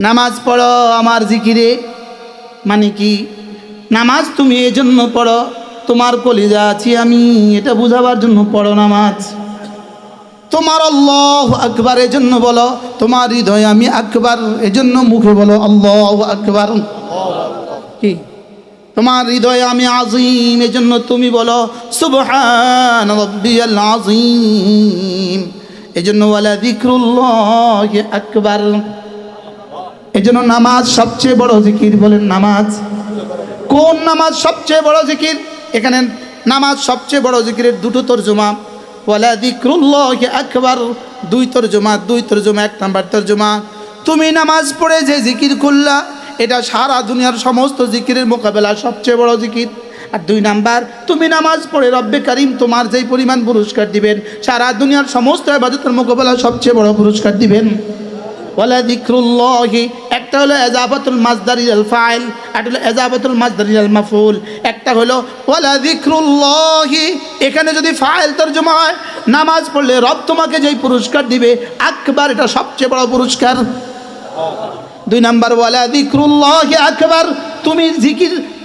নামাজ পড়ো আমার জিকিরে, মানে কি? নামাজ তুমি এই জন্য পড়ো, তোমার কলিজা আছি আমি এটা বুঝাবার জন্য পড়ো নামাজ। তোমার আল্লাহু আকবার এই জন্য বলো, তোমার হৃদয়ে আমি আকবার এই জন্য মুখে বলো আল্লাহু আকবার। কি? তোমার হৃদয়ে আমি আজিম এই জন্য তুমি বলো সুবহান রাব্বিয়াল আযীম। এই জন্য ওয়ালা যিকরুল্লাহি আকবার। এই জন্য নামাজ সবচেয়ে বড় জিকির। বলেন নামাজ কোন নামাজ সবচেয়ে বড় জিকির? এখানে নামাজ সবচেয়ে বড় জিকিরের দুটো তরজমা, ওয়ালা যিকরুল্লাহি আকবার দুই তরজমা। এক নাম্বার তরজমা, তুমি নামাজ পড়ে যে জিকির করলা এটা সারা দুনিয়ার সমস্ত জিকিরের মোকাবেলা সবচেয়ে বড় জিকির। আর দুই নাম্বার, তুমি নামাজ পড়ে রব্বে কারিম তোমার যেই পরিমাণ পুরস্কার দিবেন সারা দুনিয়ার সমস্ত ইবাদতের মোকাবেলা সবচেয়ে বড় পুরস্কার দিবেন। ওয়ালা যিকরুল্লাহি, একটা হলো ইজাফাতুল মাসদারি আল ফাইল, একটা হলো ইজাফাতুল মাসদারি আল মাফউল। একটা হলো ওয়ালা যিকরুল্লাহি, এখানে যদি ফাইল তরজমা হয় নামাজ পড়লে রব তোমাকে যেই পুরস্কার দিবে আকবার, এটা সবচেয়ে বড় পুরস্কার। দুই নাম্বার ওয়ালা যিকরুল্লাহি আকবার,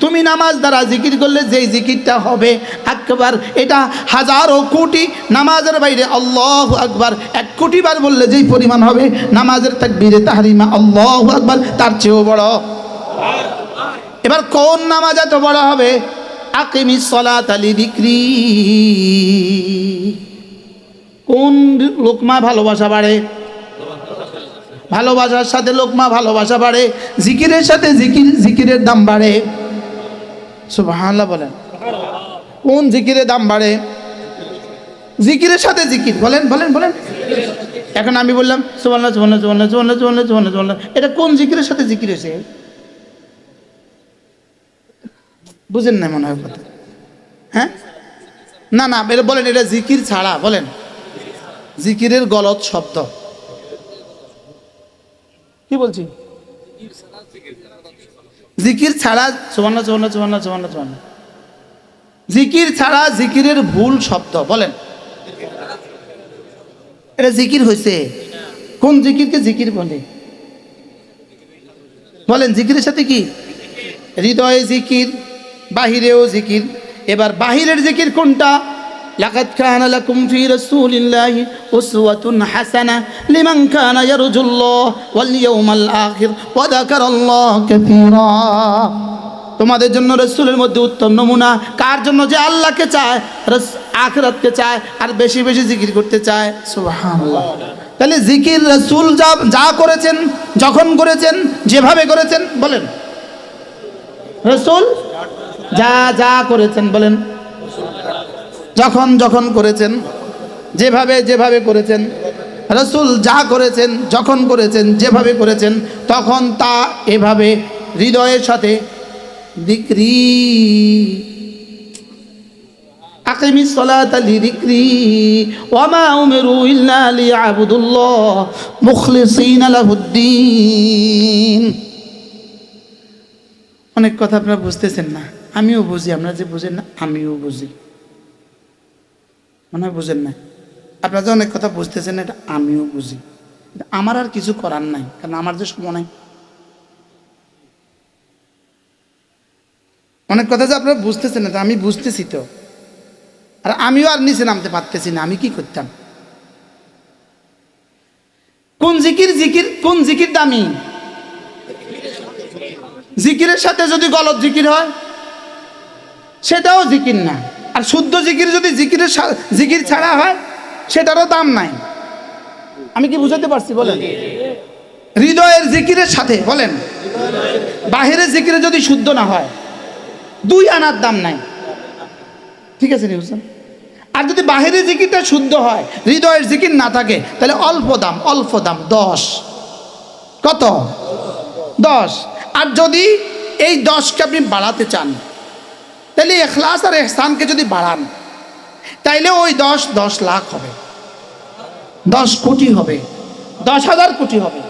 তুমি নামাজ দ্বারা জিকির করলে যেই জিকিরটা হবে আকবার, এটা হাজারো কোটি নামাজের বাইরে আল্লাহু আকবার 1 কোটি বার বললে যেই পরিমাণ হবে নামাজের তাকবীরে তাহরিমা আল্লাহু আকবার তার চেয়েও বড়। এবার কোন নামাজ এত বড় হবে? আকিমিস সালাতা লিযিকরি। কোন লোকমা ভালোবাসা বাড়ে? ভালোবাসার সাথে লোকমা ভালোবাসা বাড়ে, জিকিরের সাথে জিকিরের দাম বাড়ে। সুবহানাল্লাহ বলেন। কোন জিকিরের দাম বাড়ে? জিকিরের সাথে জিকির। বলেন বলেন বলেন। এখন আমি বললাম সুবহানাল্লাহ সুবহানাল্লাহ সুবহানাল্লাহ সুবহানাল্লাহ সুবহানাল্লাহ সুবহানাল্লাহ সুবহানাল্লাহ, এটা কোন জিকিরের সাথে জিকির হয়েছে? বুঝেন না মনে হয় কথা। হ্যাঁ না না, এটা বলেন এটা জিকির ছাড়া। বলেন জিকিরের গলত শব্দ। কি বলছি? জিকির ছাড়া সুবহানাল্লাহ সুবহানাল্লাহ সুবহানাল্লাহ সুবহানাল্লাহ সুবহানাল্লাহ, জিকির ছাড়া জিকিরের ভুল শব্দ। বলেন এটা জিকির হয়েছে? কোন জিকিরকে জিকির বলে? বলেন জিকিরের সাথে কি? হৃদয়ে জিকির, বাহিরেও জিকির। এবার বাহিরের জিকির কোনটা? লাকাদ কানা লাকুম ফি রাসূলিল্লাহি উসওয়াতুন হাসানাহ লিমান কানা ইয়ারজুল্লাহ ওয়াল ইয়াউমাল আখির ওয়া যাকারাল্লাহা কাসীরা। তোমাদের জন্য রাসূলের মধ্যে উত্তম নমুনা কার জন্য? যে আল্লাহকে চায়, আখিরাতকে চায় আর বেশি বেশি জিকির করতে চায়। সুবহানাল্লাহ। তাহলে জিকির রাসূল যা করেছেন, যখন করেছেন, যেভাবে করেছেন, বলেন রাসূল যা করেছেন, বলেন যখন করেছেন, যেভাবে করেছেন, রাসূল যা করেছেন, যখন করেছেন, যেভাবে করেছেন, তখন তা এভাবে হৃদয়ের সাথে যিকরি। আকিমিস সালাতা লিযিকরি ওয়া মা উমিরু ইল্লা লিয়াবুদুল্লাহ মুখলিসিনা লাহুদ্দিন। অনেক কথা আপনারা বুঝতেছেন না, আমিও বুঝি। আপনারা যে বুঝেন না আমিও বুঝি, মনে হয় বুঝেন না। আপনারা যে অনেক কথা বুঝতেছেন এটা আমিও বুঝি, আমার আর কিছু করার নাই, কারণ আমার যে সময় নাই। অনেক কথা যে আপনারা বুঝতেছেন না, আমি বুঝতেছি তো, আর আমিও আর নিচে নামতে পারতেছি না। আমি কি করতাম? কোন জিকির দামি? জিকিরের সাথে যদি গলত জিকির হয় সেটাও জিকির না, আর শুদ্ধ জিকির যদি জিকির ছাড়া হয় সেটারও দাম নাই। আমি কি বুঝাতে পারছি? বলেন হৃদয়ের জিকিরের সাথে, বলেন বাহিরের জিকিরে যদি শুদ্ধ না হয় 2 আনার দাম নাই। ঠিক আছে নি বুঝছেন? আর যদি বাহিরের জিকিরটা শুদ্ধ হয়, হৃদয়ের জিকির না থাকে, তাহলে অল্প দাম 10। কত? 10। আর যদি এই 10কে আপনি বাড়াতে চান, তাহলে ইখলাস আর ইহসানকে যদি বাড়ান, তাইলে ওই 10 লাখ হবে, 10 কোটি হবে, 10,000 কোটি হবে,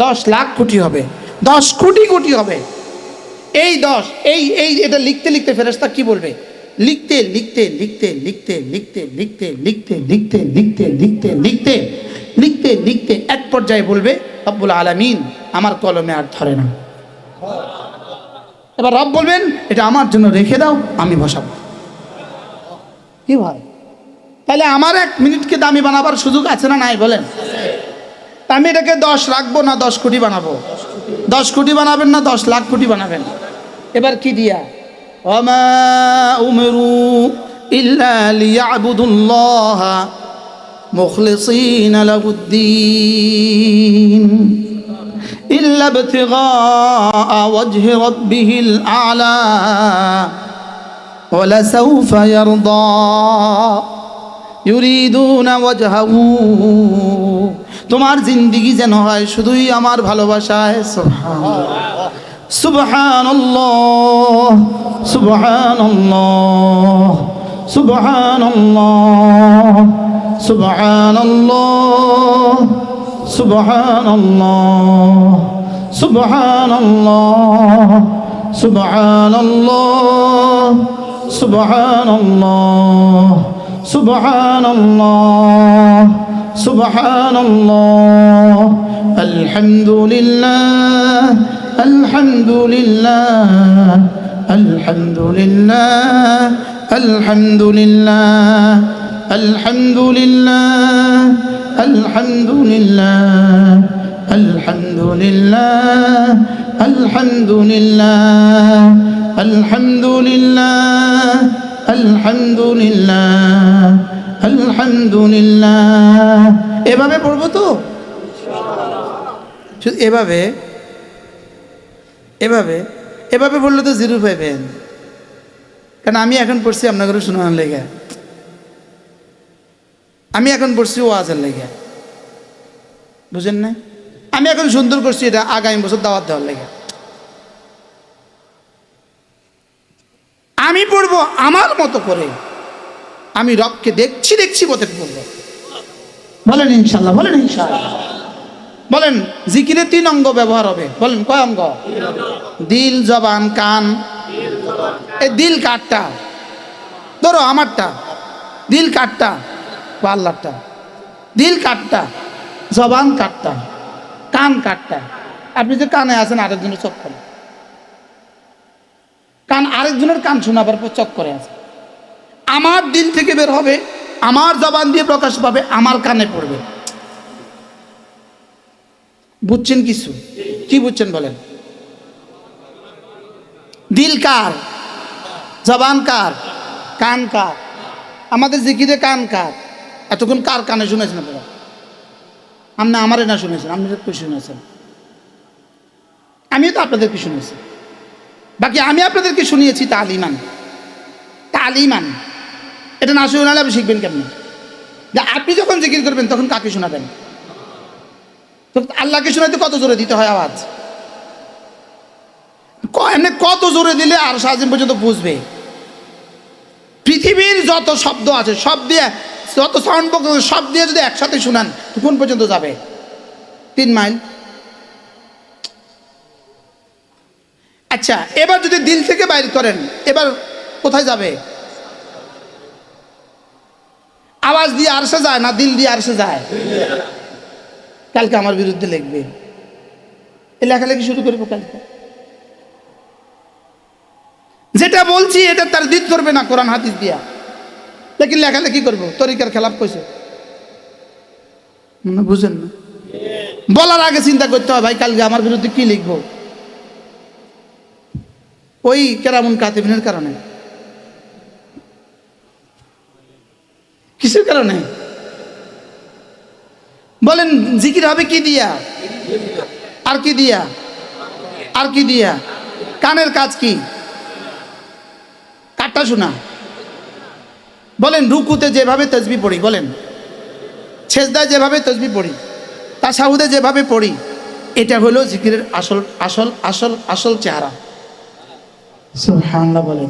10 লাখ কোটি হবে, 10 কোটি কোটি হবে। এই 10 এই এটা লিখতে লিখতে ফেরেশতা কি বলবে? লিখতে লিখতে লিখতে লিখতে লিখতে লিখতে লিখতে লিখতে লিখতে লিখতে লিখতে লিখতে লিখতে এক পর্যায়ে বলবে রব্বুল আলামিন আমার কলমে আর ধরে না। এবার রব বলবেন এটা আমার জন্য রেখে দাও, আমি বসাবো। কি ভাই, তাহলে আমার 1 মিনিটকে দামি বানাবার সুযোগ আছে না নাই বলেন? আমি এটাকে 10 রাখবো না 10 কোটি বানাবো? 10 কোটি বানাবেন না 10 লাখ কোটি বানাবেন? এবার কি দিয়া? ওয়ামা উমিরু ইল্লা লিয়াবুদুল্লাহা মুখলিসিনা লাহুদ্দীন ইল্লা ইবতিগা ওয়াজহি রাব্বিহিল আ'লা ওয়ালা সাউফা ইয়ারদা ইউরিদুনা ওয়াজহাহু। তোমার জিন্দেগি যেন হয় শুধুই আমার ভালোবাসায়। সুবহানাল্লাহ সুবহানাল্লাহ সুবহানাল্লাহ সুবহানাল্লাহ সুবহানাল্লাহ সুবহানাল্লাহ সুবহানাল্লাহ সুবহানাল্লাহ সুবহানাল্লাহ সুবহানাল্লাহ আলহামদুলিল্লাহ আলহামদুলিল্লাহ আলহামদুলিল্লাহ আলহামদুলিল্লাহ আলহামদুলিল্লাহ আলহামদুলিল্লাহ আলহামদুলিল্লাহ আলহামদুলিল্লাহ আলহামদুলিল্লাহ আলহামদুলিল্লাহ আলহামদুলিল্লাহ। এভাবে পড়বো তো, এভাবে এভাবে এভাবে পড়লে তো 0 পাইবেন। কারণ আমি এখন পড়ছি আপনাদের শোনানোর লেগে, আমি এখন পড়ছি ওয়াজের লেগে, বুঝেন না? আমি এখন সুন্দর করছি এটা আগামী বছর দাওয়াত দেওয়ার লেগে। আমি পড়বো আমার মতো করে, আমি রবকে দেখছি পথে পড়বো। বলেন ইনশাল্লাহ, বলেন ইনশাল্লাহ। বলেন জিকিরে 3 অঙ্গ ব্যবহার হবে। বলেন কয় অঙ্গ? দিল, জবান, কান। এই দিল কাটটা ধরো, আমারটা দিল কাটটা, আল্লাহটা দিল কাটটা, জবান কাটটা, কান কাটটা। আপনি যে কানে আছেন আরেকজনের চোখ করে, কান আরেকজনের কান শোনাবার পর চোখ করে আছে। আমার দিল থেকে বের হবে, আমার জবান দিয়ে প্রকাশ পাবে, আমার কানে পড়বে। বুঝছেন কিছু? কি বুঝছেন বলেন? দিল কার? জবান কার? কান কার? আমাদের জিকিরে কান কার? এতক্ষণ কার কানে শুনেছেন আপনারা? আপনি আমারে না শুনেছেন, আপনি কি শুনেছেন? আমিও তো আপনাদেরকে শুনেছি। বাকি আমি আপনাদেরকে শুনিয়েছি তালিমান, তালিমান। এটা না শোনালে আপনি শিখবেন কেমন? যে আপনি যখন জিকির করবেন তখন কাকে শোনাবেন? তো আল্লাহকে শোনাতে কত জোরে দিতে হয় আওয়াজ? এমনি কত জোরে দিলে আর সাজিম পর্যন্ত বুঝবে? পৃথিবীর যত শব্দ আছে সব দিয়ে, যত সাউন্ড বক্স আছে সব দিয়ে যদি একসাথে শুনান তো কোন পর্যন্ত যাবে? 3 মাইল। আচ্ছা, এবার যদি দিল থেকে বাইর করেন, এবার কোথায় যাবে? আওয়াজ দিয়ে আরশে যায় না দিল দিয়ে আরশে যায়? কালকে আমার বিরুদ্ধে লিখবে, এই লেখালেখি শুরু করবো কালকে। যেটা বলছি এটা তার দিত করবে না কোরআন হাদিস দিয়া, লেকিন লেখালেখি করবো, তরিকার খেলাপ কইছে। বুঝেন না? বলার আগে চিন্তা করতে হয়, ভাই কালকে আমার বিরুদ্ধে কি লিখবো? ওই কেরামুন কাতিবিনের কারণে, কিসের কারণে? বলেন জিকির হবে কি দিয়া? আর কি দিয়া? আর কি দিয়া? কানের কাজ কি? কাটটা শোনা। বলেন রুকুতে যেভাবে তাসবিহ পড়ি, বলেন সেজদায় যেভাবে তাসবিহ পড়ি, তাশাহুদে যেভাবে পড়ি, এটা হলো জিকিরের আসল আসল আসল আসল চেহারা। সুবহানাল্লাহ বলেন।